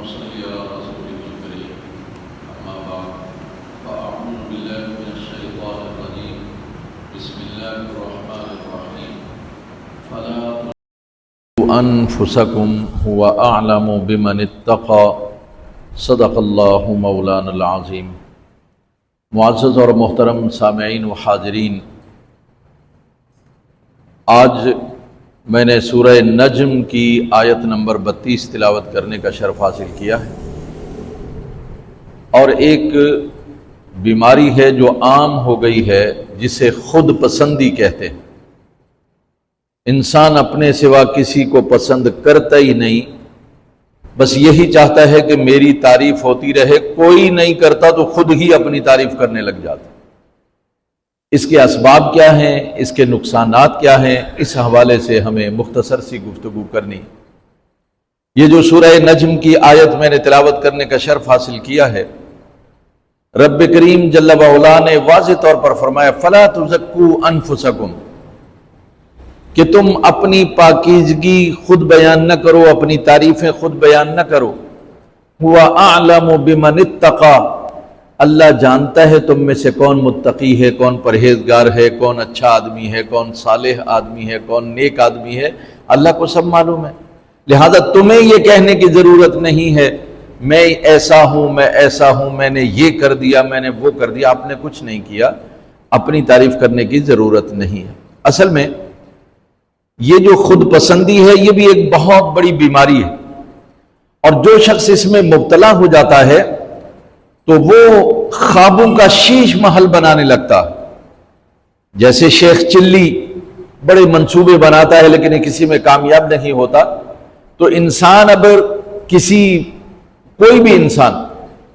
صل على رسولك الكريم أما بعد فأعوذ بالله من الشيطان الرجيم بسم الله الرحمن الرحيم فلا تزكوا أنفسكم هو أعلم بمن اتقى صدق اللہ مولانا العظیم۔ معزز اور محترم سامعین و حاضرین، آج میں نے سورہ نجم کی آیت نمبر 32 تلاوت کرنے کا شرف حاصل کیا ہے، اور ایک بیماری ہے جو عام ہو گئی ہے جسے خود پسندی کہتے ہیں۔ انسان اپنے سوا کسی کو پسند کرتا ہی نہیں، بس یہی چاہتا ہے کہ میری تعریف ہوتی رہے، کوئی نہیں کرتا تو خود ہی اپنی تعریف کرنے لگ جاتا۔ اس کے اسباب کیا ہیں، اس کے نقصانات کیا ہیں، اس حوالے سے ہمیں مختصر سی گفتگو کرنی۔ یہ جو سورہ نجم کی آیت میں نے تلاوت کرنے کا شرف حاصل کیا ہے، رب کریم جل وعلا نے واضح طور پر فرمایا فَلَا تُزَكُّوا أَنفُسَكُمْ، کہ تم اپنی پاکیزگی خود بیان نہ کرو، اپنی تعریفیں خود بیان نہ کرو۔ هُوَ أَعْلَمُ بِمَنِ اتَّقَى، اللہ جانتا ہے تم میں سے کون متقی ہے، کون پرہیزگار ہے، کون اچھا آدمی ہے، کون صالح آدمی ہے، کون نیک آدمی ہے، اللہ کو سب معلوم ہے۔ لہذا تمہیں یہ کہنے کی ضرورت نہیں ہے میں ایسا ہوں، میں ایسا ہوں، میں نے یہ کر دیا، میں نے وہ کر دیا۔ آپ نے کچھ نہیں کیا، اپنی تعریف کرنے کی ضرورت نہیں ہے۔ اصل میں یہ جو خود پسندی ہے یہ بھی ایک بہت بڑی بیماری ہے، اور جو شخص اس میں مبتلا ہو جاتا ہے تو وہ خوابوں کا شیش محل بنانے لگتا ہے۔ جیسے شیخ چلی بڑے منصوبے بناتا ہے لیکن کسی میں کامیاب نہیں ہوتا، تو انسان اگر کوئی بھی انسان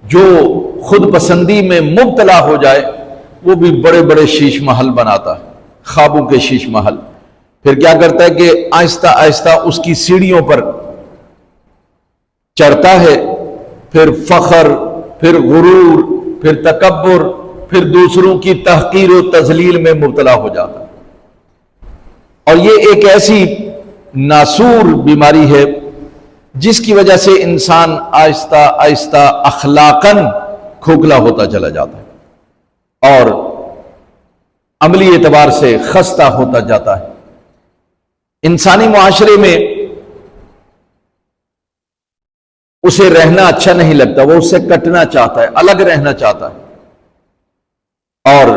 جو خود پسندی میں مبتلا ہو جائے وہ بھی بڑے بڑے شیش محل بناتا ہے، خوابوں کے شیش محل۔ پھر کیا کرتا ہے کہ آہستہ آہستہ اس کی سیڑھیوں پر چڑھتا ہے، پھر فخر، پھر غرور، پھر تکبر، پھر دوسروں کی تحقیر و تذلیل میں مبتلا ہو جاتا ہے۔ اور یہ ایک ایسی ناسور بیماری ہے جس کی وجہ سے انسان آہستہ آہستہ اخلاقاً کھوکھلا ہوتا چلا جاتا ہے اور عملی اعتبار سے خستہ ہوتا جاتا ہے۔ انسانی معاشرے میں اسے رہنا اچھا نہیں لگتا، وہ اس سے کٹنا چاہتا ہے، الگ رہنا چاہتا ہے۔ اور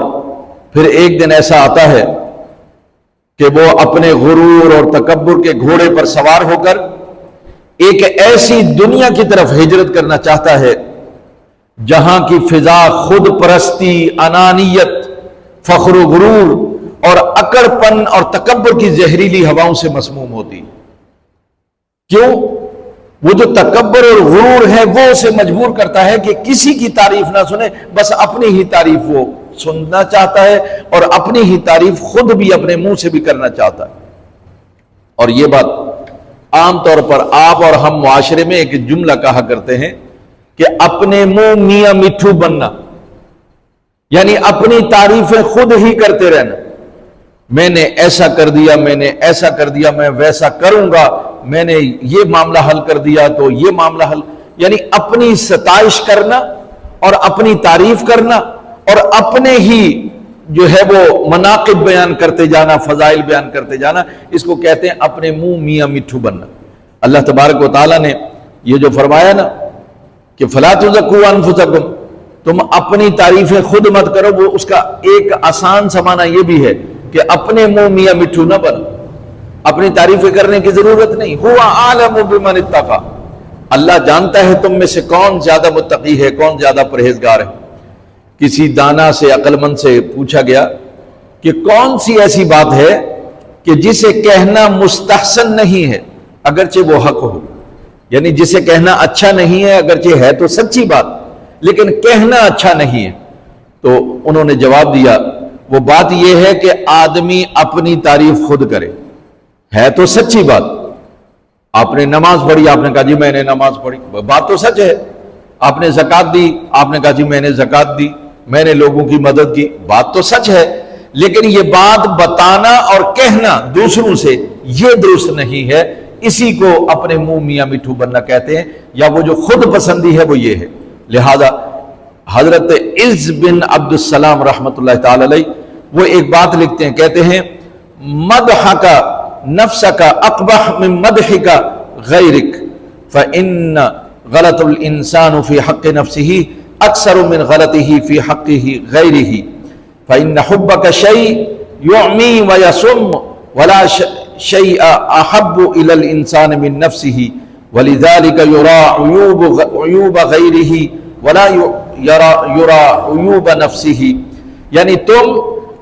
پھر ایک دن ایسا آتا ہے کہ وہ اپنے غرور اور تکبر کے گھوڑے پر سوار ہو کر ایک ایسی دنیا کی طرف ہجرت کرنا چاہتا ہے جہاں کی فضا خود پرستی، انانیت، فخر و غرور اور اکڑ پن اور تکبر کی زہریلی ہواؤں سے مسموم ہوتی۔ کیوں؟ وہ جو تکبر اور غرور ہے وہ اسے مجبور کرتا ہے کہ کسی کی تعریف نہ سنے، بس اپنی ہی تعریف وہ سننا چاہتا ہے، اور اپنی ہی تعریف خود بھی اپنے منہ سے بھی کرنا چاہتا ہے۔ اور یہ بات عام طور پر آپ اور ہم معاشرے میں ایک جملہ کہا کرتے ہیں کہ اپنے منہ میاں مٹھو بننا، یعنی اپنی تعریفیں خود ہی کرتے رہنا۔ میں نے ایسا کر دیا، میں نے ایسا کر دیا، میں ویسا کروں گا، میں نے یہ معاملہ حل کر دیا تو یہ معاملہ حل، یعنی اپنی ستائش کرنا اور اپنی تعریف کرنا اور اپنے ہی جو ہے وہ مناقب بیان کرتے جانا، فضائل بیان کرتے جانا، اس کو کہتے ہیں اپنے منہ میاں مٹھو بننا۔ اللہ تبارک و تعالیٰ نے یہ جو فرمایا نا کہ فَلَا تُزَكُّوا أَنفُسَكُمْ، تم اپنی تعریفیں خود مت کرو، وہ اس کا ایک آسان سا معنی یہ بھی ہے کہ اپنے منہ میاں مٹھو نہ بن، اپنی تعریفیں کرنے کی ضرورت نہیں۔ هُوَ أَعْلَمُ بِمَنِ اتَّقَى، اللہ جانتا ہے تم میں سے کون زیادہ متقی ہے، کون زیادہ پرہیزگار ہے۔ کسی دانا سے، عقل مند سے پوچھا گیا کہ کون سی ایسی بات ہے کہ جسے کہنا مستحسن نہیں ہے اگرچہ وہ حق ہو، یعنی جسے کہنا اچھا نہیں ہے اگرچہ ہے تو سچی بات، لیکن کہنا اچھا نہیں ہے۔ تو انہوں نے جواب دیا وہ بات یہ ہے کہ آدمی اپنی تعریف خود کرے، ہے تو سچی بات۔ آپ نے نماز پڑھی، آپ نے کہا جی میں نے نماز پڑھی، بات تو سچ ہے۔ آپ نے زکوٰۃ دی، آپ نے کہا جی میں نے زکوٰۃ دی، میں نے لوگوں کی مدد کی، بات تو سچ ہے، لیکن یہ بات بتانا اور کہنا دوسروں سے یہ درست نہیں ہے اسی کو اپنے منہ میاں مٹھو بننا کہتے ہیں، یا وہ جو خود پسندی ہے وہ یہ ہے۔ لہذا حضرت عز بن عبد السلام رحمۃ اللہ تعالی علیہ وہ ایک بات لکھتے ہیں، کہتے ہیں مدحک نفسک اقبح من مدحک غیرک فإن غلط الانسان فی حق نفسہ اکثر من غلطہ فی حقہ غیرہ فإن حبک شیء یعمی ویسم ولا شیء احب الی الانسان من نفسہ ولذلک یرى عیوب غیرہ ولا یرى عیوب نفسہ، یعنی تم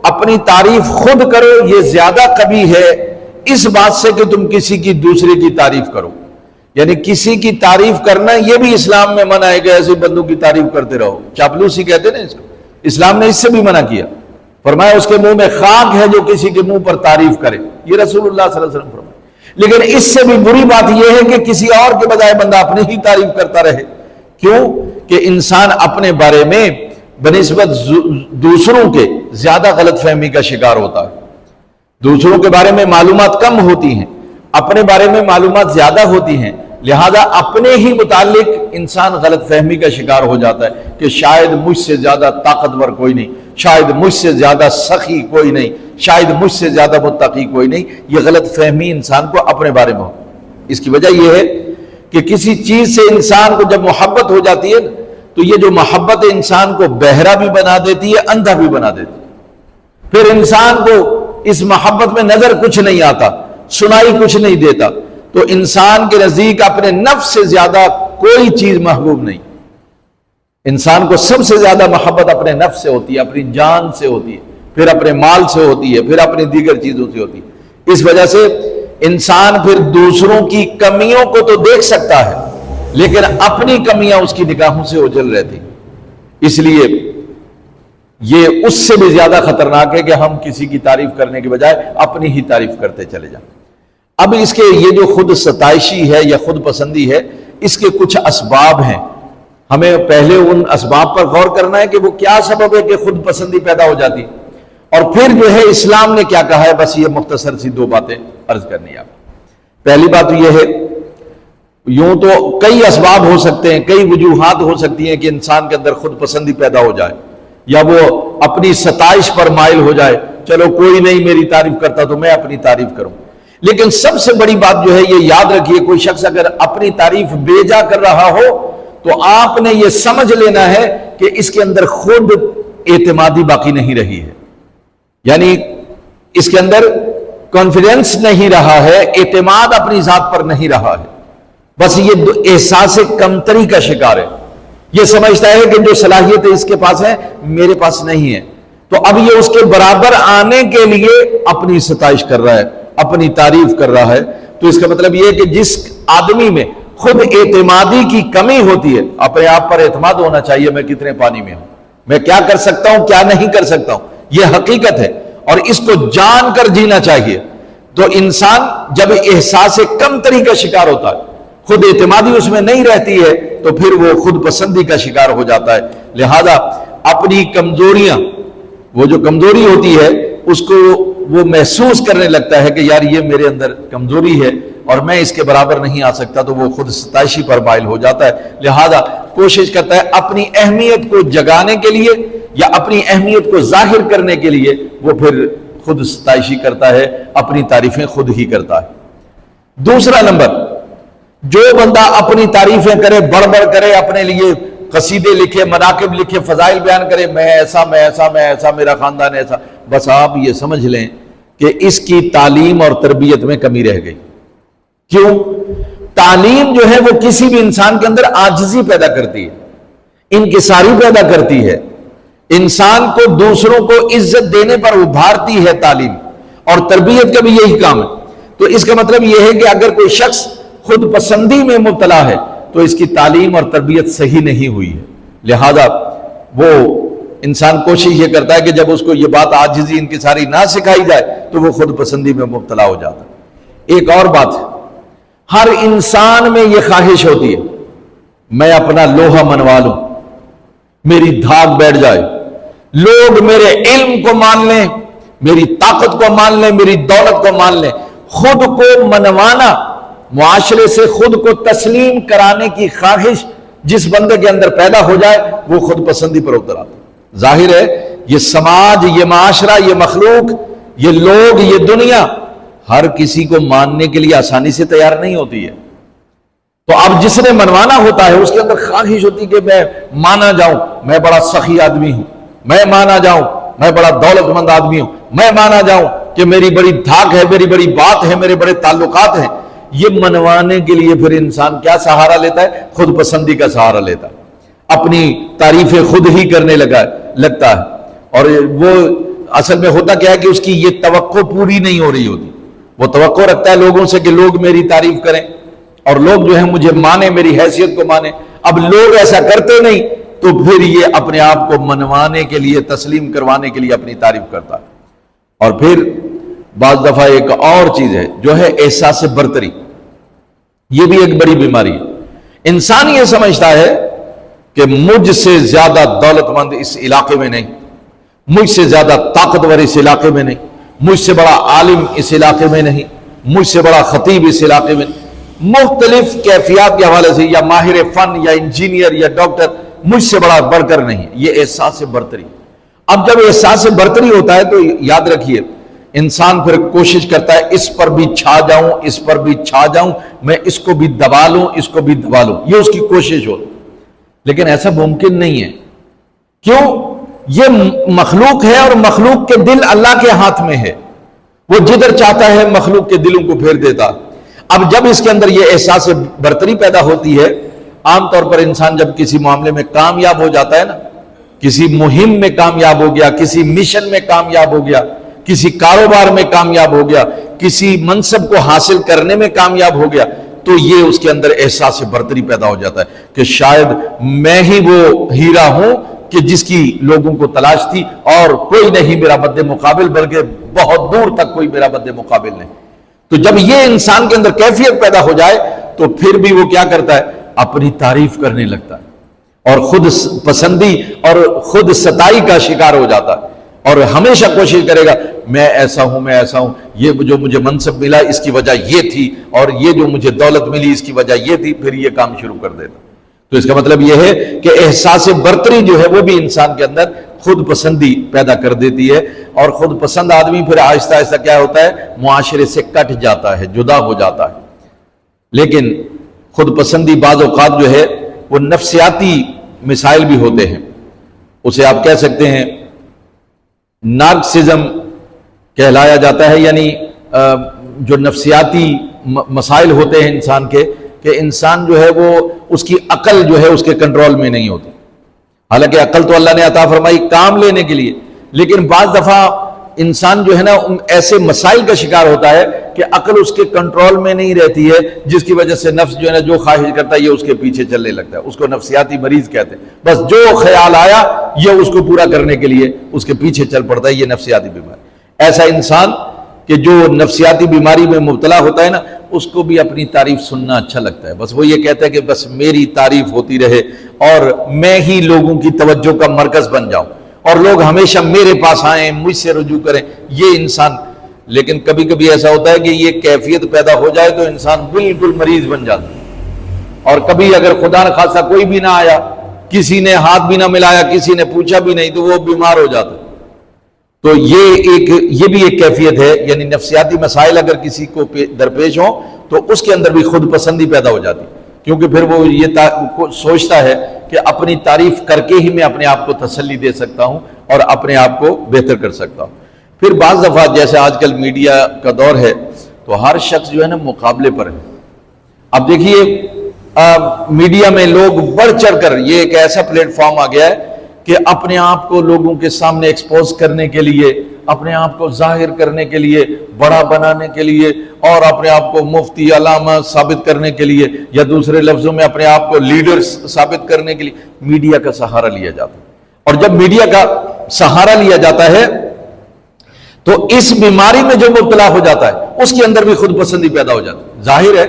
اپنی تعریف خود کرو یہ زیادہ قبیح ہے اس بات سے کہ تم کسی کی دوسرے کی تعریف کرو۔ یعنی کسی کی تعریف کرنا یہ بھی اسلام میں منع ہے کہ ایسے بندوں کی تعریف کرتے رہو، چاپلوسی کہتے ہیں نا اس کو، اسلام نے اس سے بھی منع کیا، فرمایا اس کے منہ میں خاک ہے جو کسی کے منہ پر تعریف کرے، یہ رسول اللہ صلی اللہ علیہ وسلم فرمایا۔ لیکن اس سے بھی بری بات یہ ہے کہ کسی اور کے بجائے بندہ اپنی ہی تعریف کرتا رہے۔ کیوں؟ کہ انسان اپنے بارے میں بنسبت دوسروں کے زیادہ غلط فہمی کا شکار ہوتا ہے، دوسروں کے بارے میں معلومات کم ہوتی ہیں، اپنے بارے میں معلومات زیادہ ہوتی ہیں، لہذا اپنے ہی متعلق انسان غلط فہمی کا شکار ہو جاتا ہے کہ شاید مجھ سے زیادہ طاقتور کوئی نہیں، شاید مجھ سے زیادہ سخی کوئی نہیں، شاید مجھ سے زیادہ متقی کوئی نہیں۔ یہ غلط فہمی انسان کو اپنے بارے میں ہو۔ اس کی وجہ یہ ہے کہ کسی چیز سے انسان کو جب محبت ہو جاتی ہے تو یہ جو محبت انسان کو بہرا بھی بنا دیتی ہے، اندھا بھی بنا دیتی ہے، پھر انسان کو اس محبت میں نظر کچھ نہیں آتا، سنائی کچھ نہیں دیتا، تو انسان کے نزدیک اپنے نفس سے زیادہ کوئی چیز محبوب نہیں۔ انسان کو سب سے زیادہ محبت اپنے نفس سے ہوتی ہے، اپنی جان سے ہوتی ہے، پھر اپنے مال سے ہوتی ہے، پھر اپنی دیگر چیزوں سے ہوتی ہے۔ اس وجہ سے انسان پھر دوسروں کی کمیوں کو تو دیکھ سکتا ہے لیکن اپنی کمیاں اس کی نگاہوں سے اوجھل رہتی، اس لیے یہ اس سے بھی زیادہ خطرناک ہے کہ ہم کسی کی تعریف کرنے کے بجائے اپنی ہی تعریف کرتے چلے جائیں۔ اب اس کے یہ جو خود ستائشی ہے یا خود پسندی ہے، اس کے کچھ اسباب ہیں، ہمیں پہلے ان اسباب پر غور کرنا ہے کہ وہ کیا سبب ہے کہ خود پسندی پیدا ہو جاتی، اور پھر جو ہے اسلام نے کیا کہا ہے۔ بس یہ مختصر سی دو باتیں عرض کرنی ہے آپ۔ پہلی بات یہ ہے، یوں تو کئی اسباب ہو سکتے ہیں، کئی وجوہات ہو سکتی ہیں کہ انسان کے اندر خود پسندی پیدا ہو جائے، یا وہ اپنی ستائش پر مائل ہو جائے، چلو کوئی نہیں میری تعریف کرتا تو میں اپنی تعریف کروں۔ لیکن سب سے بڑی بات جو ہے یہ یاد رکھیے، کوئی شخص اگر اپنی تعریف بے جا کر رہا ہو تو آپ نے یہ سمجھ لینا ہے کہ اس کے اندر خود اعتمادی باقی نہیں رہی ہے، یعنی اس کے اندر کانفیڈنس نہیں رہا ہے، اعتماد اپنی ذات پر نہیں رہا ہے، بس یہ احساس کمتری کا شکار ہے، یہ سمجھتا ہے کہ جو صلاحیت اس کے پاس ہے میرے پاس نہیں ہے، تو اب یہ اس کے برابر آنے کے لیے اپنی ستائش کر رہا ہے، اپنی تعریف کر رہا ہے۔ تو اس کا مطلب یہ ہے کہ جس آدمی میں خود اعتمادی کی کمی ہوتی ہے، اپنے آپ پر اعتماد ہونا چاہیے، میں کتنے پانی میں ہوں، میں کیا کر سکتا ہوں کیا نہیں کر سکتا ہوں، یہ حقیقت ہے اور اس کو جان کر جینا چاہیے۔ تو انسان جب احساس کمتری کا شکار ہوتا ہے، خود اعتمادی اس میں نہیں رہتی ہے، تو پھر وہ خود پسندی کا شکار ہو جاتا ہے۔ لہذا اپنی کمزوریاں، وہ جو کمزوری ہوتی ہے اس کو وہ محسوس کرنے لگتا ہے کہ یار یہ میرے اندر کمزوری ہے اور میں اس کے برابر نہیں آ سکتا، تو وہ خود ستائشی پر مائل ہو جاتا ہے۔ لہذا کوشش کرتا ہے اپنی اہمیت کو جگانے کے لیے یا اپنی اہمیت کو ظاہر کرنے کے لیے وہ پھر خود ستائشی کرتا ہے، اپنی تعریفیں خود ہی کرتا ہے۔ دوسرا نمبر، جو بندہ اپنی تعریفیں کرے، بڑھ بڑھ کرے، اپنے لیے قصیدے لکھے، مناقب لکھے، فضائل بیان کرے، میں ایسا میں ایسا میں ایسا، میرا خاندان ایسا، بس آپ یہ سمجھ لیں کہ اس کی تعلیم اور تربیت میں کمی رہ گئی۔ کیوں؟ تعلیم جو ہے وہ کسی بھی انسان کے اندر عاجزی پیدا کرتی ہے، انکساری پیدا کرتی ہے، انسان کو دوسروں کو عزت دینے پر ابھارتی ہے تعلیم، اور تربیت کا بھی یہی کام ہے۔ تو اس کا مطلب یہ ہے کہ اگر کوئی شخص خود پسندی میں مبتلا ہے تو اس کی تعلیم اور تربیت صحیح نہیں ہوئی ہے، لہذا وہ انسان کوشش یہ کرتا ہے کہ جب اس کو یہ بات عاجزی انکساری نہ سکھائی جائے تو وہ خود پسندی میں مبتلا ہو جاتا ہے۔ ایک اور بات ہے، ہر انسان میں یہ خواہش ہوتی ہے میں اپنا لوہا منوا لوں، میری دھاک بیٹھ جائے، لوگ میرے علم کو مان لیں، میری طاقت کو مان لیں، میری دولت کو مان لیں۔ خود کو منوانا معاشرے سے خود کو تسلیم کرانے کی خواہش جس بندے کے اندر پیدا ہو جائے وہ خود پسندی پر اتر آتا ہے۔ ظاہر ہے یہ سماج، یہ معاشرہ، یہ مخلوق، یہ لوگ، یہ دنیا ہر کسی کو ماننے کے لیے آسانی سے تیار نہیں ہوتی ہے۔ تو اب جس نے منوانا ہوتا ہے اس کے اندر خواہش ہوتی کہ میں مانا جاؤں، میں بڑا سخی آدمی ہوں، میں مانا جاؤں میں بڑا دولت مند آدمی ہوں، میں مانا جاؤں کہ میری بڑی دھاک ہے، میری بڑی بات ہے، میرے بڑے تعلقات ہیں۔ یہ منوانے کے لیے پھر انسان کیا سہارا لیتا ہے؟ خود پسندی کا سہارا لیتا ہے، اپنی تعریفیں خود ہی کرنے لگتا ہے۔ اور وہ اصل میں ہوتا کیا ہے کہ اس کی یہ توقع پوری نہیں ہو رہی ہوتی، وہ توقع رکھتا ہے لوگوں سے کہ لوگ میری تعریف کریں اور لوگ جو ہے مجھے مانے، میری حیثیت کو مانے۔ اب لوگ ایسا کرتے نہیں تو پھر یہ اپنے آپ کو منوانے کے لیے، تسلیم کروانے کے لیے اپنی تعریف کرتا ہے۔ اور پھر بعض دفعہ ایک اور چیز ہے جو ہے احساس برتری، یہ بھی ایک بڑی بیماری ہے۔ انسان یہ سمجھتا ہے کہ مجھ سے زیادہ دولت مند اس علاقے میں نہیں، مجھ سے زیادہ طاقتور اس علاقے میں نہیں، مجھ سے بڑا عالم اس علاقے میں نہیں، مجھ سے بڑا خطیب اس علاقے میں نہیں۔ مختلف کیفیات کے حوالے سے، یا ماہر فن، یا انجینئر، یا ڈاکٹر، مجھ سے بڑا بڑھ کر نہیں، یہ احساس برتری۔ اب جب احساس برتری ہوتا ہے تو یاد رکھیے انسان پھر کوشش کرتا ہے اس پر بھی چھا جاؤں، اس پر بھی چھا جاؤں، میں اس کو بھی دبا لوں، اس کو بھی دبا لوں، یہ اس کی کوشش ہو۔ لیکن ایسا ممکن نہیں ہے، کیوں؟ یہ مخلوق ہے اور مخلوق کے دل اللہ کے ہاتھ میں ہے، وہ جدھر چاہتا ہے مخلوق کے دلوں کو پھیر دیتا۔ اب جب اس کے اندر یہ احساس برتری پیدا ہوتی ہے، عام طور پر انسان جب کسی معاملے میں کامیاب ہو جاتا ہے نا، کسی مہم میں کامیاب ہو گیا، کسی مشن میں کامیاب ہو گیا، کسی کاروبار میں کامیاب ہو گیا، کسی منصب کو حاصل کرنے میں کامیاب ہو گیا، تو یہ اس کے اندر احساس برتری پیدا ہو جاتا ہے کہ شاید میں ہی وہ ہیرا ہوں کہ جس کی لوگوں کو تلاش تھی، اور کوئی نہیں میرا مد مقابل، بلکہ بہت دور تک کوئی میرا مد مقابل نہیں۔ تو جب یہ انسان کے اندر کیفیت پیدا ہو جائے تو پھر بھی وہ کیا کرتا ہے؟ اپنی تعریف کرنے لگتا ہے اور خود پسندی اور خود ستائی کا شکار ہو جاتا ہے، اور ہمیشہ کوشش کرے گا میں ایسا ہوں، میں ایسا ہوں، یہ جو مجھے منصب ملا اس کی وجہ یہ تھی، اور یہ جو مجھے دولت ملی اس کی وجہ یہ تھی، پھر یہ کام شروع کر دیتا۔ تو اس کا مطلب یہ ہے کہ احساس برتری جو ہے وہ بھی انسان کے اندر خود پسندی پیدا کر دیتی ہے، اور خود پسند آدمی پھر آہستہ آہستہ کیا ہوتا ہے؟ معاشرے سے کٹ جاتا ہے، جدا ہو جاتا ہے۔ لیکن خود پسندی بعض اوقات جو ہے وہ نفسیاتی مسائل بھی ہوتے ہیں، اسے آپ کہہ سکتے ہیں نارکسزم کہلایا جاتا ہے، یعنی جو نفسیاتی مسائل ہوتے ہیں انسان کے، کہ انسان جو ہے وہ اس کی عقل جو ہے اس کے کنٹرول میں نہیں ہوتی۔ حالانکہ عقل تو اللہ نے عطا فرمائی کام لینے کے لیے، لیکن بعض دفعہ انسان جو ہے نا ایسے مسائل کا شکار ہوتا ہے کہ عقل اس کے کنٹرول میں نہیں رہتی ہے، جس کی وجہ سے نفس جو ہے نا جو خواہش کرتا ہے یہ اس کے پیچھے چلنے لگتا ہے۔ اس کو نفسیاتی مریض کہتے ہیں، بس جو خیال آیا یہ اس کو پورا کرنے کے لیے اس کے پیچھے چل پڑتا ہے، یہ نفسیاتی بیماری۔ ایسا انسان کہ جو نفسیاتی بیماری میں مبتلا ہوتا ہے نا، اس کو بھی اپنی تعریف سننا اچھا لگتا ہے، بس وہ یہ کہتا ہے کہ بس میری تعریف ہوتی رہے اور میں ہی لوگوں کی توجہ کا مرکز بن جاؤں، اور لوگ ہمیشہ میرے پاس آئیں، مجھ سے رجوع کریں، یہ انسان۔ لیکن کبھی کبھی ایسا ہوتا ہے کہ یہ کیفیت پیدا ہو جائے تو انسان بالکل مریض بن جاتا ہے، اور کبھی اگر خدا نخواستہ کوئی بھی نہ آیا، کسی نے ہاتھ بھی نہ ملایا، کسی نے پوچھا بھی نہیں، تو وہ بیمار ہو جاتا ہے۔ تو یہ بھی ایک کیفیت ہے، یعنی نفسیاتی مسائل اگر کسی کو درپیش ہوں تو اس کے اندر بھی خود پسندی پیدا ہو جاتی، کیونکہ پھر وہ یہ سوچتا ہے کہ اپنی تعریف کر کے ہی میں اپنے آپ کو تسلی دے سکتا ہوں اور اپنے آپ کو بہتر کر سکتا ہوں۔ پھر بعض دفعہ جیسے آج کل میڈیا کا دور ہے تو ہر شخص جو ہے نا مقابلے پر ہے۔ اب دیکھیے میڈیا میں لوگ بڑھ چڑھ کر، یہ ایک ایسا پلیٹ فارم آ گیا ہے کہ اپنے آپ کو لوگوں کے سامنے ایکسپوز کرنے کے لیے، اپنے آپ کو ظاہر کرنے کے لیے، بڑا بنانے کے لیے، اور اپنے آپ کو مفتی علامہ ثابت کرنے کے لیے، یا دوسرے لفظوں میں اپنے آپ کو لیڈر ثابت کرنے کے لیے میڈیا کا سہارا لیا جاتا ہے۔ اور جب میڈیا کا سہارا لیا جاتا ہے تو اس بیماری میں جو مبتلا ہو جاتا ہے اس کے اندر بھی خود پسندی پیدا ہو جاتی ہے۔ ظاہر ہے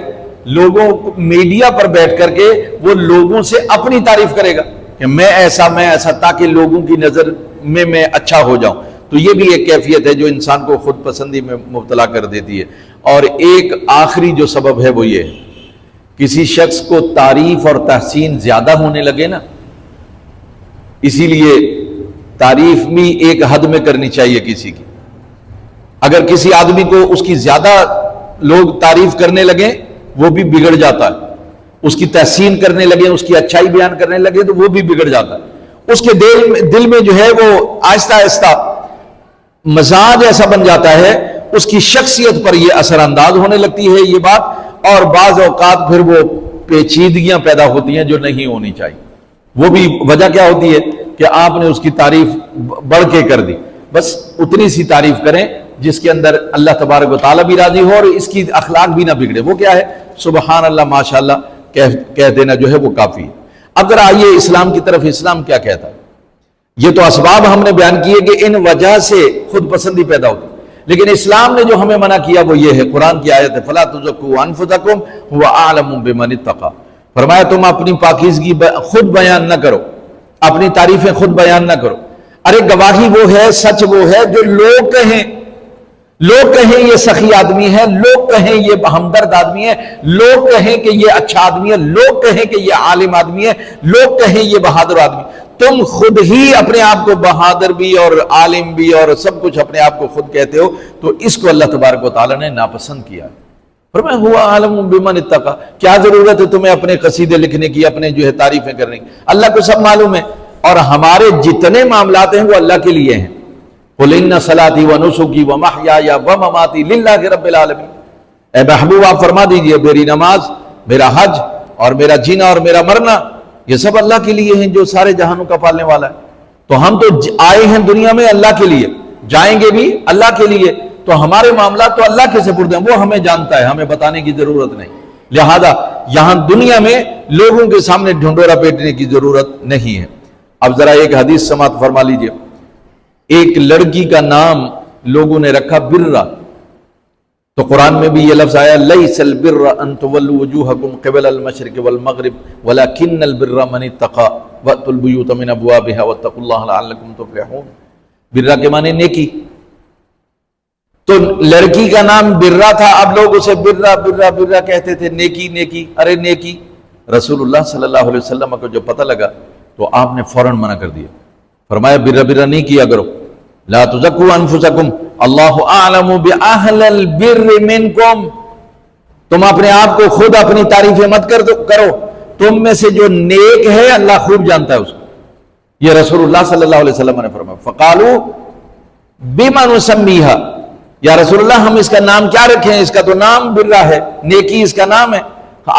لوگوں میڈیا پر بیٹھ کر کے وہ لوگوں سے اپنی تعریف کرے گا کہ میں ایسا، تاکہ لوگوں کی نظر میں اچھا ہو جاؤں۔ تو یہ بھی ایک کیفیت ہے جو انسان کو خود پسندی میں مبتلا کر دیتی ہے۔ اور ایک آخری جو سبب ہے وہ یہ ہے، کسی شخص کو تعریف اور تحسین زیادہ ہونے لگے نا، اسی لیے تعریف بھی ایک حد میں کرنی چاہیے کسی کی۔ اگر کسی آدمی کو اس کی زیادہ لوگ تعریف کرنے لگے وہ بھی بگڑ جاتا ہے، اس کی تحسین کرنے لگے، اس کی اچھائی بیان کرنے لگے تو وہ بھی بگڑ جاتا ہے، اس کے دل میں جو ہے وہ آہستہ آہستہ مزاج ایسا بن جاتا ہے، اس کی شخصیت پر یہ اثر انداز ہونے لگتی ہے یہ بات، اور بعض اوقات پھر وہ پیچیدگیاں پیدا ہوتی ہیں جو نہیں ہونی چاہیے۔ وہ بھی وجہ کیا ہوتی ہے کہ آپ نے اس کی تعریف بڑھ کے کر دی، بس اتنی سی تعریف کریں جس کے اندر اللہ تبارک و تعالیٰ بھی راضی ہو اور اس کی اخلاق بھی نہ بگڑے۔ وہ کیا ہے؟ سبحان اللہ ماشاءاللہ کہہ دینا جو ہے وہ کافی ہے۔ اب ذرا آئیے اسلام کی طرف، اسلام کیا کہتا ہے؟ یہ تو اسباب ہم نے بیان کیے کہ ان وجہ سے خود پسندی پیدا ہوتی، لیکن اسلام نے جو ہمیں منع کیا وہ یہ ہے، قرآن کی آیت ہے فَلَا تُزَكُّوا أَنفُسَكُمْ هُوَ أَعْلَمُ بِمَنِ اتَّقَىٰ، فرمایا تم اپنی پاکیزگی خود بیان نہ کرو، اپنی تعریفیں خود بیان نہ کرو۔ ارے گواہی وہ ہے، سچ وہ ہے جو لوگ کہیں یہ سخی آدمی ہے، لوگ کہیں یہ ہمدرد آدمی ہے، لوگ کہیں کہ یہ اچھا آدمی ہے، لوگ کہیں کہ یہ عالم آدمی ہے، لوگ کہیں یہ بہادر آدمی۔ تم خود ہی اپنے آپ کو بہادر بھی اور عالم بھی اور سب کچھ اپنے آپ کو خود کہتے ہو، تو اس کو اللہ تبارک و تعالیٰ نے ناپسند کیا۔ فرمایا ہوا عالم بمن اتقى، کیا ضرورت ہے تمہیں اپنے قصیدے لکھنے کی، اپنے جو ہے تعریفیں کرنے کی؟ اللہ کو سب معلوم ہے، اور ہمارے جتنے معاملات ہیں وہ اللہ کے لیے ہیں۔ قل ان صلاتي ونسكي ومحياي ومماتي لله رب العالمین، اے محبوب آپ فرما دیجئے میری نماز، میرا حج اور میرا جینا اور میرا مرنا یہ سب اللہ کے لیے ہیں جو سارے جہانوں کا پالنے والا ہے۔ تو ہم تو آئے ہیں دنیا میں اللہ کے لیے، جائیں گے بھی اللہ کے لیے، تو ہمارے معاملات تو اللہ کے سپرد ہیں، وہ ہمیں جانتا ہے، ہمیں بتانے کی ضرورت نہیں۔ لہذا یہاں دنیا میں لوگوں کے سامنے ڈھنڈورا پیٹنے کی ضرورت نہیں ہے۔ اب ذرا ایک حدیث سماعت فرما لیجئے۔ ایک لڑکی کا نام لوگوں نے رکھا برہ، تو قرآن میں بھی یہ لفظ آیا لیس البر ان تولوا وجوہکم قبل المشرق والمغرب ولکن البر من اتقى واتوا البیوت من ابوابها واتقوا اللہ لعلکم تفلحون۔ برہ کے معنی نیکی، تو لڑکی کا نام برہ تھا، اب لوگ اسے برہ برہ برہ کہتے تھے، نیکی نیکی، ارے نیکی۔ رسول اللہ صلی اللہ علیہ وسلم کو جب پتہ لگا تو آپ نے فوراً منع کر دیا، فرمایا برہ برہ نہیں کیا کرو، لا تزکوا انفسکم اللہ اعلم باہل البر منکم، تم اپنے آپ کو خود اپنی تعریفیں مت کرو، تم میں سے جو نیک ہے اللہ خوب جانتا ہے اس کو۔ یہ رسول اللہ صلی اللہ علیہ وسلم نے فرمایا۔ فقالوا بما نسمیھا، یا رسول اللہ ہم اس کا نام کیا رکھیں؟ اس کا تو نام برہ ہے، نیکی اس کا نام ہے،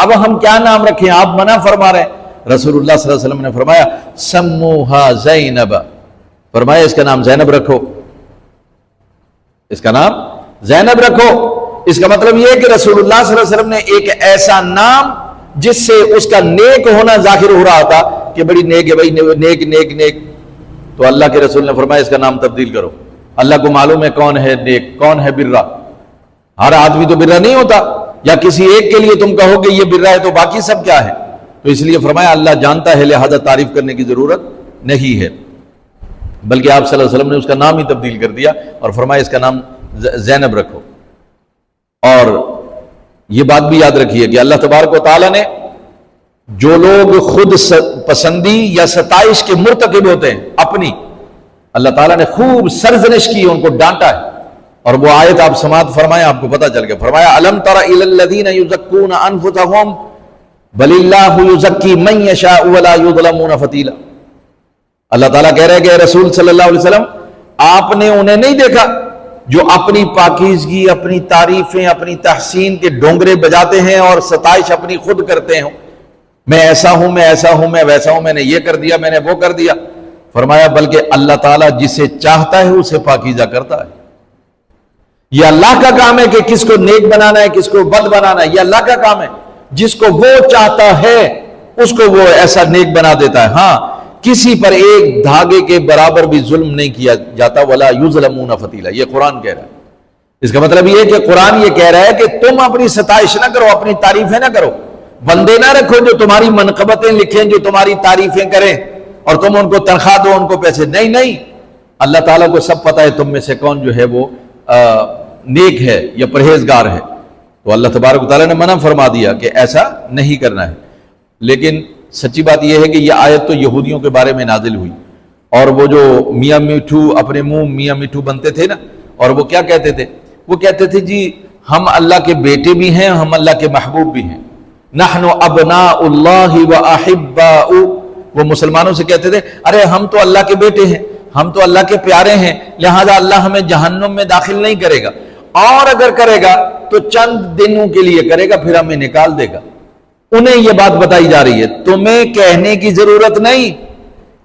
اب ہم کیا نام رکھیں؟ آپ منع فرما رہے ہیں۔ رسول اللہ صلی اللہ علیہ وسلم نے فرمایا سموہا زینب، فرمایا اس کا نام زینب رکھو، اس کا نام زینب رکھو۔ اس کا مطلب یہ ہے کہ رسول اللہ صلی اللہ علیہ وسلم نے ایک ایسا نام جس سے اس کا نیک ہونا ظاہر ہو رہا تھا کہ بڑی نیک ہے بھائی، نیک نیک نیک، تو اللہ کے رسول نے فرمایا اس کا نام تبدیل کرو۔ اللہ کو معلوم ہے کون ہے نیک، کون ہے برہ، ہر آدمی تو برہ نہیں ہوتا، یا کسی ایک کے لیے تم کہو کہ یہ برہ ہے تو باقی سب کیا ہے؟ تو اس لیے فرمایا اللہ جانتا ہے، لہذا تعریف کرنے کی ضرورت نہیں ہے، بلکہ آپ صلی اللہ علیہ وسلم نے اس کا نام ہی تبدیل کر دیا اور فرمایا اس کا نام زینب رکھو۔ اور یہ بات بھی یاد رکھیے کہ اللہ تبارک و تعالیٰ نے جو لوگ خود پسندی یا ستائش کے مرتکب ہوتے ہیں اپنی، اللہ تعالیٰ نے خوب سرزنش کی، ان کو ڈانٹا ہے، اور وہ آیت آپ سماعت فرمائیں آپ کو پتہ چل گیا۔ فرمایا الم تر الی الذین یزکون انفسهم بل اللہ یزکی من یشاء ولا یظلمون فتیلا۔ اللہ تعالیٰ کہہ رہے کہ رسول صلی اللہ علیہ وسلم آپ نے انہیں نہیں دیکھا جو اپنی پاکیزگی، اپنی تعریفیں، اپنی تحسین کے ڈونگرے بجاتے ہیں اور ستائش اپنی خود کرتے ہیں، میں ایسا ہوں، میں ایسا ہوں، میں ویسا ہوں، میں نے یہ کر دیا، میں نے وہ کر دیا۔ فرمایا بلکہ اللہ تعالیٰ جسے چاہتا ہے اسے پاکیزہ کرتا ہے۔ یہ اللہ کا کام ہے کہ کس کو نیک بنانا ہے، کس کو بد بنانا ہے، یہ اللہ کا کام ہے۔ جس کو وہ چاہتا ہے اس کو وہ ایسا نیک بنا دیتا ہے۔ ہاں، کسی پر ایک دھاگے کے برابر بھی ظلم نہیں کیا جاتا، ولا یظلمون فتیلا، یہ قرآن کہہ رہا ہے۔ اس کا مطلب یہ ہے کہ قرآن یہ کہہ رہا ہے کہ تم اپنی ستائش نہ کرو، اپنی تعریفیں نہ کرو، بندے نہ رکھو جو تمہاری منقبتیں لکھیں، جو تمہاری تعریفیں کریں اور تم ان کو تنخواہ دو، ان کو پیسے، نہیں نہیں، اللہ تعالیٰ کو سب پتہ ہے تم میں سے کون جو ہے وہ نیک ہے یا پرہیزگار ہے. تو اللہ تبارک و تعالیٰ نے منع فرما دیا کہ ایسا نہیں کرنا ہے. لیکن سچی بات یہ ہے کہ یہ آیت تو یہودیوں کے بارے میں نازل ہوئی، اور وہ جو میاں میٹھو اپنے منہ میاں میٹھو بنتے تھے نا، اور وہ کیا کہتے تھے؟ وہ کہتے تھے جی ہم اللہ کے بیٹے بھی ہیں، ہم اللہ کے محبوب بھی ہیں. نحن ابناء اللہ و احباء. وہ مسلمانوں سے کہتے تھے ارے ہم تو اللہ کے بیٹے ہیں، ہم تو اللہ کے پیارے ہیں، لہذا اللہ ہمیں جہنم میں داخل نہیں کرے گا، اور اگر کرے گا تو چند دنوں کے لیے کرے گا، پھر ہمیں نکال دے گا. انہیں یہ بات بتائی جا رہی ہے، تمہیں کہنے کی ضرورت نہیں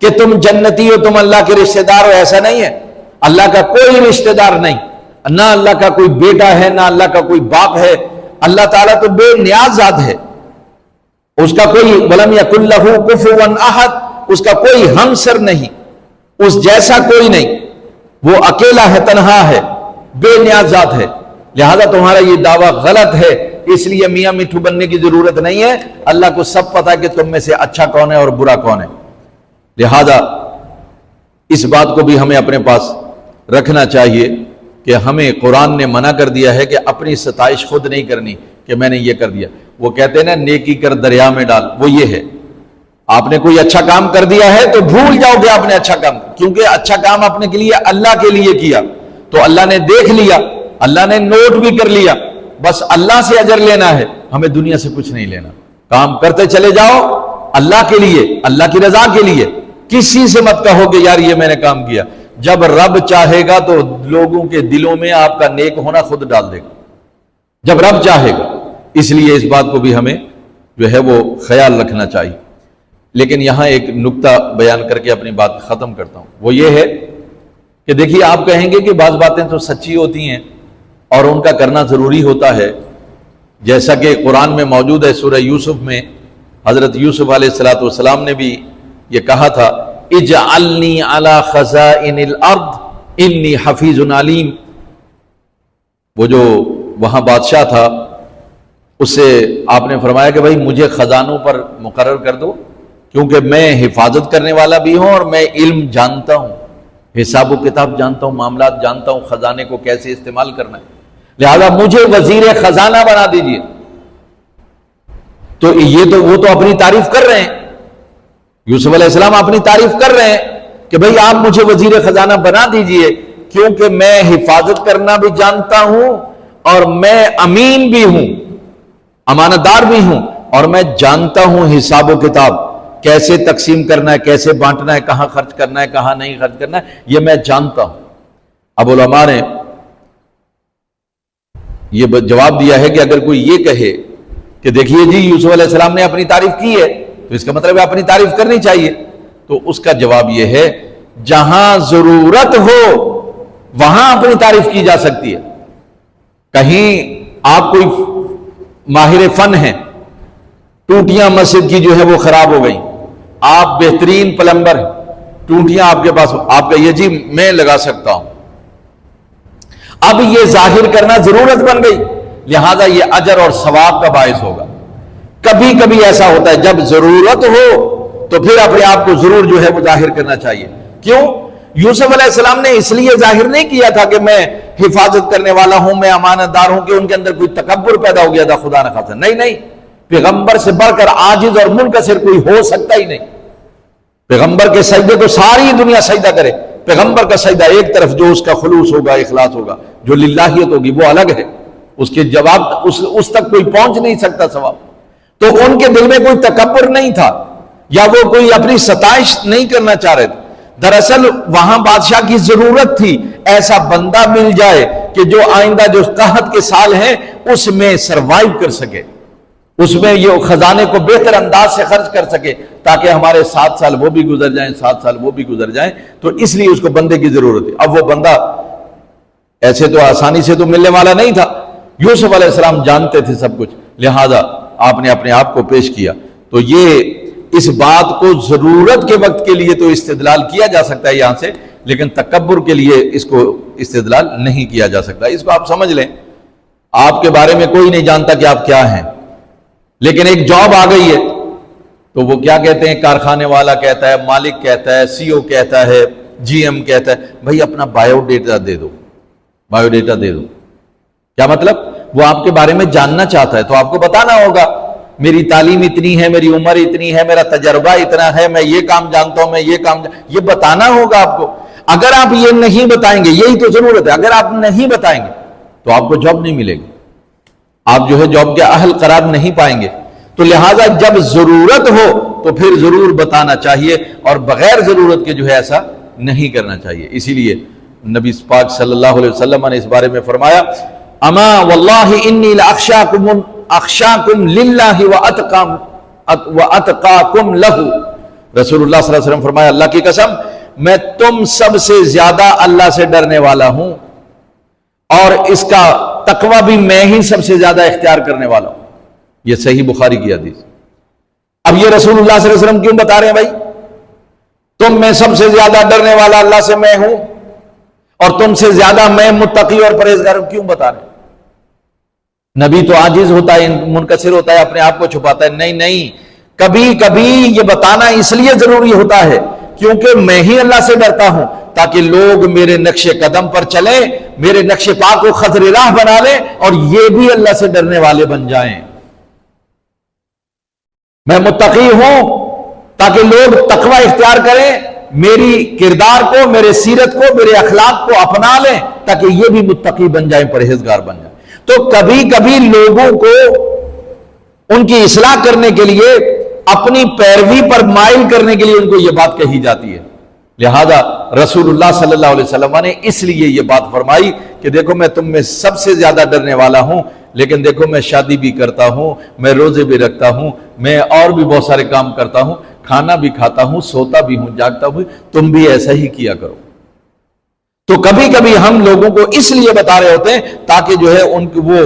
کہ تم جنتی ہو، تم اللہ کے رشتہ دار ہو، ایسا نہیں ہے. اللہ کا کوئی رشتہ دار نہیں، نہ اللہ کا کوئی بیٹا ہے، نہ اللہ کا کوئی باپ ہے. اللہ تعالیٰ تو بے نیاز ذات ہے، اس کا کوئی وَلَمْ يَكُنْ لَهُ كُفُوًا أَحَدٌ، اس کا کوئی ہمسر نہیں، اس جیسا کوئی نہیں، وہ اکیلا ہے، تنہا ہے، بے نیاز ذات ہے. لہذا تمہارا یہ دعویٰ غلط ہے، اس لیے میاں میٹھو بننے کی ضرورت نہیں ہے. اللہ کو سب پتہ ہے کہ تم میں سے اچھا کون ہے اور برا کون ہے. لہذا اس بات کو بھی ہمیں اپنے پاس رکھنا چاہیے کہ ہمیں قرآن نے منع کر دیا ہے کہ اپنی ستائش خود نہیں کرنی کہ میں نے یہ کر دیا. وہ کہتے ہیں نا نیکی کر دریا میں ڈال، وہ یہ ہے آپ نے کوئی اچھا کام کر دیا ہے تو بھول جاؤ کہ آپ نے اچھا کام، کیونکہ اچھا کام اپنے کے لیے اللہ کے لیے کیا تو اللہ نے دیکھ لیا، اللہ نے نوٹ بھی کر لیا. بس اللہ سے اجر لینا ہے، ہمیں دنیا سے کچھ نہیں لینا. کام کرتے چلے جاؤ اللہ کے لیے، اللہ کی رضا کے لیے. کسی سے مت کہو کہ یار یہ میں نے کام کیا. جب رب چاہے گا تو لوگوں کے دلوں میں آپ کا نیک ہونا خود ڈال دے گا، جب رب چاہے گا. اس لیے اس بات کو بھی ہمیں جو ہے وہ خیال رکھنا چاہیے. لیکن یہاں ایک نکتہ بیان کر کے اپنی بات ختم کرتا ہوں. وہ یہ ہے کہ دیکھیے آپ کہیں گے کہ بعض باتیں تو سچی ہوتی ہیں اور ان کا کرنا ضروری ہوتا ہے، جیسا کہ قرآن میں موجود ہے. سورہ یوسف میں حضرت یوسف علیہ السلام نے بھی یہ کہا تھا اجعلنی علی خزائن الارض انی حفیظ علیم. وہ جو وہاں بادشاہ تھا اس سے آپ نے فرمایا کہ بھائی مجھے خزانوں پر مقرر کر دو، کیونکہ میں حفاظت کرنے والا بھی ہوں اور میں علم جانتا ہوں، حساب و کتاب جانتا ہوں، معاملات جانتا ہوں، خزانے کو کیسے استعمال کرنا ہے. لہذا مجھے وزیر خزانہ بنا دیجئے. تو یہ تو وہ تو اپنی تعریف کر رہے ہیں، یوسف علیہ السلام اپنی تعریف کر رہے ہیں کہ بھئی آپ مجھے وزیر خزانہ بنا دیجئے، کیونکہ میں حفاظت کرنا بھی جانتا ہوں اور میں امین بھی ہوں، امانت دار بھی ہوں، اور میں جانتا ہوں حساب و کتاب کیسے تقسیم کرنا ہے، کیسے بانٹنا ہے، کہاں خرچ کرنا ہے، کہاں نہیں خرچ کرنا ہے، یہ میں جانتا ہوں. اب علماء نے یہ جواب دیا ہے کہ اگر کوئی یہ کہے کہ دیکھیے جی یوسف علیہ السلام نے اپنی تعریف کی ہے تو اس کا مطلب ہے اپنی تعریف کرنی چاہیے، تو اس کا جواب یہ ہے جہاں ضرورت ہو وہاں اپنی تعریف کی جا سکتی ہے. کہیں آپ کوئی ماہر فن ہیں، ٹوٹیاں مسجد کی جو ہے وہ خراب ہو گئی، آپ بہترین پلمبر ہیں، ٹوٹیاں آپ کے پاس، آپ کا یہ جی میں لگا سکتا ہوں. اب یہ ظاہر کرنا ضرورت بن گئی، لہذا یہ اجر اور ثواب کا باعث ہوگا. کبھی کبھی ایسا ہوتا ہے جب ضرورت ہو تو پھر اپنے آپ کو ضرور جو ہے وہ ظاہر کرنا چاہیے. کیوں؟ یوسف علیہ السلام نے اس لیے ظاہر نہیں کیا تھا کہ میں حفاظت کرنے والا ہوں، میں امانت دار ہوں، کہ ان کے اندر کوئی تکبر پیدا ہو گیا تھا خدا نہ خاصا. نہیں نہیں، پیغمبر سے بڑھ کر عاجز اور منکسر کوئی ہو سکتا ہی نہیں. پیغمبر کے سجدے کو ساری دنیا سجدہ کرے، پیغمبر کا سجدہ ایک طرف، جو اس کا خلوص ہوگا، اخلاص ہوگا، جو للہیت ہوگی وہ الگ ہے، اس کے جواب اس تک کوئی پہنچ نہیں سکتا ثواب. تو ان کے دل میں کوئی تکبر نہیں تھا یا وہ کوئی اپنی ستائش نہیں کرنا چاہ رہے تھے. دراصل وہاں بادشاہ کی ضرورت تھی ایسا بندہ مل جائے کہ جو آئندہ جو قحط کے سال ہیں اس میں سروائیو کر سکے، اس میں یہ خزانے کو بہتر انداز سے خرچ کر سکے، تاکہ ہمارے 7 سال وہ بھی گزر جائیں، 7 سال وہ بھی گزر جائیں. تو اس لیے اس کو بندے کی ضرورت ہے. اب وہ بندہ ایسے تو آسانی سے تو ملنے والا نہیں تھا. یوسف علیہ السلام جانتے تھے سب کچھ، لہذا آپ نے اپنے آپ کو پیش کیا. تو یہ اس بات کو ضرورت کے وقت کے لیے تو استدلال کیا جا سکتا ہے یہاں سے، لیکن تکبر کے لیے اس کو استدلال نہیں کیا جا سکتا. اس کو آپ سمجھ لیں، آپ کے بارے میں کوئی نہیں جانتا کہ آپ کیا ہیں، لیکن ایک جاب آ گئی ہے تو وہ کیا کہتے ہیں، کارخانے والا کہتا ہے، مالک کہتا ہے، سی او کہتا ہے، جی ایم کہتا ہے بھائی اپنا بایو ڈیٹا دے دو، بایو ڈیٹا دے دو. کیا مطلب؟ وہ آپ کے بارے میں جاننا چاہتا ہے تو آپ کو بتانا ہوگا میری تعلیم اتنی ہے، میری عمر اتنی ہے، میرا تجربہ اتنا ہے، میں یہ کام جانتا ہوں، میں یہ کام یہ بتانا ہوگا آپ کو. اگر آپ یہ نہیں بتائیں گے، یہی تو ضرورت ہے، اگر آپ نہیں بتائیں گے تو آپ کو جاب نہیں ملے گی، آپ جو ہے جاب کے اہل قرار نہیں پائیں گے. تو لہٰذا جب ضرورت ہو تو پھر ضرور بتانا چاہیے، اور بغیر ضرورت کے جو ہے ایسا نہیں کرنا چاہیے. اسی لیے نبی پاک صلی اللہ علیہ وسلم نے اس بارے میں فرمایا اما واللہ انی لاخشاکم للہ واتقاکم لہ. رسول اللہ صلی اللہ علیہ وسلم فرمایا اللہ کی قسم میں تم سب سے زیادہ اللہ سے ڈرنے والا ہوں، اور اس کا تقوی بھی میں ہی سب سے زیادہ اختیار کرنے والا ہوں. یہ صحیح بخاری کی حدیث. اب یہ رسول اللہ صلی اللہ علیہ وسلم کیوں بتا رہے ہیں بھائی تم میں سب سے زیادہ ڈرنے والا اللہ سے میں ہوں اور تم سے زیادہ میں متقی اور پرہیزگار ہوں؟ کیوں بتا رہے ہیں؟ نبی تو عاجز ہوتا ہے، منکسر ہوتا ہے، اپنے آپ کو چھپاتا ہے. نہیں نہیں، کبھی کبھی یہ بتانا اس لیے ضروری ہوتا ہے کیونکہ میں ہی اللہ سے ڈرتا ہوں، تاکہ لوگ میرے نقش قدم پر چلیں، میرے نقش پا کو خطر راہ بنا لیں اور یہ بھی اللہ سے ڈرنے والے بن جائیں. میں متقی ہوں تاکہ لوگ تقوی اختیار کریں، میری کردار کو، میرے سیرت کو، میرے اخلاق کو اپنا لیں تاکہ یہ بھی متقی بن جائیں، پرہیزگار بن جائیں. تو کبھی کبھی لوگوں کو ان کی اصلاح کرنے کے لیے، اپنی پیروی پر مائل کرنے کے لیے ان کو یہ بات کہی جاتی ہے. لہذا رسول اللہ صلی اللہ علیہ وسلم نے اس لیے یہ بات فرمائی کہ دیکھو میں تم میں سب سے زیادہ ڈرنے والا ہوں، لیکن دیکھو میں شادی بھی کرتا ہوں، میں روزے بھی رکھتا ہوں، میں اور بھی بہت سارے کام کرتا ہوں، کھانا بھی کھاتا ہوں، سوتا بھی ہوں، جاگتا ہوں، تم بھی ایسا ہی کیا کرو. تو کبھی کبھی ہم لوگوں کو اس لیے بتا رہے ہوتے ہیں تاکہ جو ہے ان کو وہ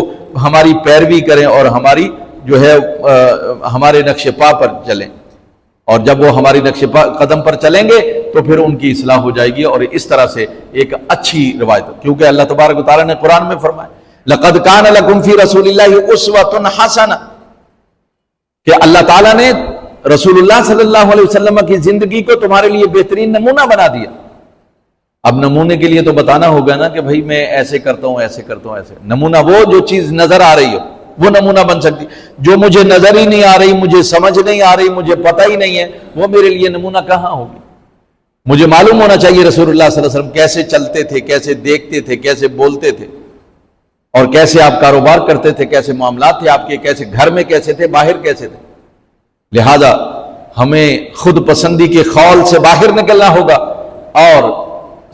ہماری پیروی کریں اور ہماری جو ہے ہمارے نقش پا پر چلیں، اور جب وہ ہماری نقش قدم پر چلیں گے تو پھر ان کی اصلاح ہو جائے گی. اور اس طرح سے ایک اچھی روایت، کیونکہ اللہ تبارک و تعالیٰ نے قرآن میں فرمایا لَقَدْ كَانَ لَكُمْ فِي رَسُولِ اللَّهِ أُسْوَةٌ حَسَنَةٌ، کہ اللہ تعالیٰ نے رسول اللہ صلی اللہ علیہ وسلم کی زندگی کو تمہارے لیے بہترین نمونہ بنا دیا. اب نمونے کے لیے تو بتانا ہوگا نا کہ بھائی میں ایسے کرتا ہوں، ایسے کرتا ہوں، ایسے. نمونہ وہ جو چیز نظر آ رہی ہو وہ نمونہ بن سکتی، جو مجھے نظر ہی نہیں آ رہی، مجھے سمجھ نہیں آ رہی، مجھے پتہ ہی نہیں ہے، وہ میرے لیے نمونہ کہاں ہوگی؟ مجھے معلوم ہونا چاہیے رسول اللہ صلی اللہ علیہ وسلم کیسے چلتے تھے، کیسے دیکھتے تھے، کیسے بولتے تھے، اور کیسے آپ کاروبار کرتے تھے، کیسے معاملات تھے آپ کے، کیسے گھر میں کیسے تھے، باہر کیسے تھے. لہذا ہمیں خود پسندی کے خول سے باہر نکلنا ہوگا اور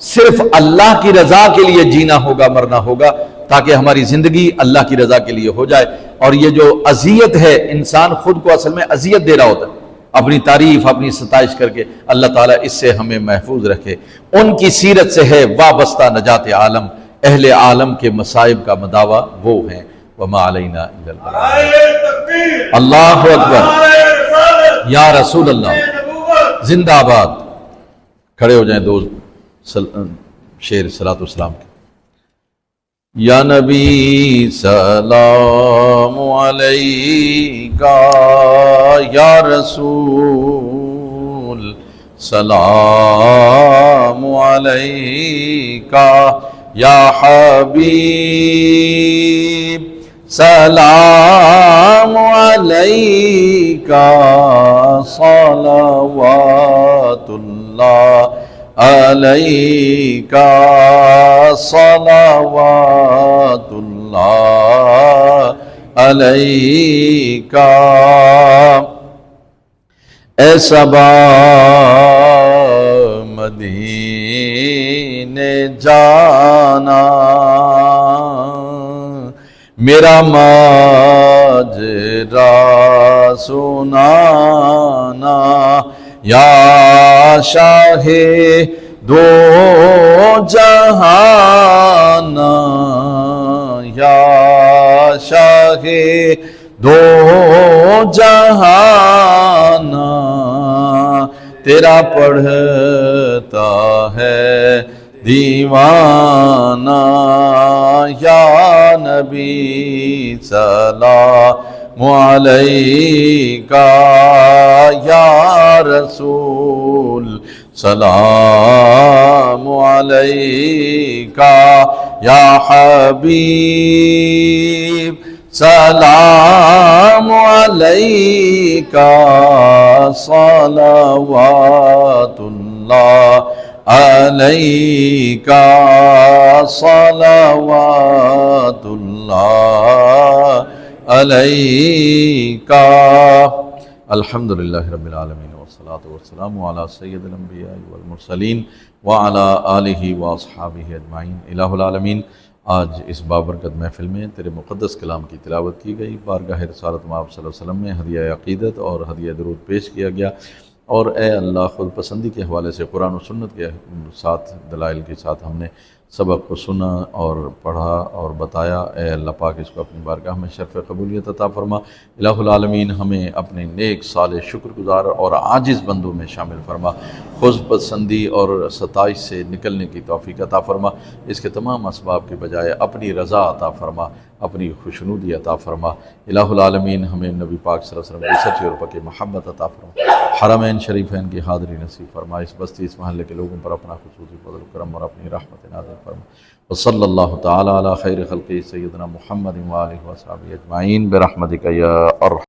صرف اللہ کی رضا کے لیے جینا ہوگا، مرنا ہوگا، تاکہ ہماری زندگی اللہ کی رضا کے لیے ہو جائے. اور یہ جو اذیت ہے، انسان خود کو اصل میں اذیت دے رہا ہوتا ہے اپنی تعریف، اپنی ستائش کر کے. اللہ تعالیٰ اس سے ہمیں محفوظ رکھے. ان کی سیرت سے ہے وابستہ نجات عالم، اہل عالم کے مصائب کا مداوا وہ ہیں. وما علینا الا البلاغ. اللہ اکبر، یا رسول اللہ، زندہ آباد. کھڑے ہو جائیں دو شیر صلاۃ والسلام کے. یا نبی سلام علیکہ، یا رسول سلام علیکہ، یا حبیب سلام علیکہ، صلوات اللہ علیکہ، صلوات اللہ علیکہ. اے صبا مدینے جانا، میرا ماجرا سنانا، یا شاہ دو جہان، یا شاہ دو جہان، تیرا پڑھتا ہے دیوانہ. یا نبی سلام علیکہ، یا رسول سلام علیکا یا حبیب سلام علیکا صلوات اللہ علیکا صلوات اللہ علیکا۔ الحمدللہ رب العالمین والصلاة والسلام علی سید الانبیاء والمرسلین وعلی آلہ واصحابہ اجمعین۔ الہ العالمین، آج اس بابرکت محفل میں تیرے مقدس کلام کی تلاوت کی گئی، بارگاہ رسالت مآب صلی اللہ علیہ وسلم میں ہدیہ عقیدت اور ہدیہ درود پیش کیا گیا، اور اے اللہ خود پسندی کے حوالے سے قرآن و سنت کے ساتھ دلائل کے ساتھ ہم نے سبق کو سنا اور پڑھا اور بتایا۔ اے اللہ پاک اس کو اپنی بارگاہ میں شرف قبولیت عطا فرما۔ الہ العالمین ہمیں اپنے نیک صالح شکر گزار اور عاجز بندوں میں شامل فرما، خود پسندی اور ستائش سے نکلنے کی توفیق عطا فرما، اس کے تمام اسباب کے بجائے اپنی رضا عطا فرما، اپنی خوشنودی عطا فرما۔ الہ العالمین ہمیں نبی پاک صلی اللہ علیہ وسلم کی سچی اور پکی محبت عطا فرما، حرمین شریفین کی حاضری نصیب فرما، اس بستی اس محلے کے لوگوں پر اپنا خصوصی فضل و کرم اور اپنی رحمت نازل فرما۔ وصلی اللہ تعالی علی خیر خلقہ سیدنا محمد وآلہ وصحبہ اجمعین برحمتک یا ارحم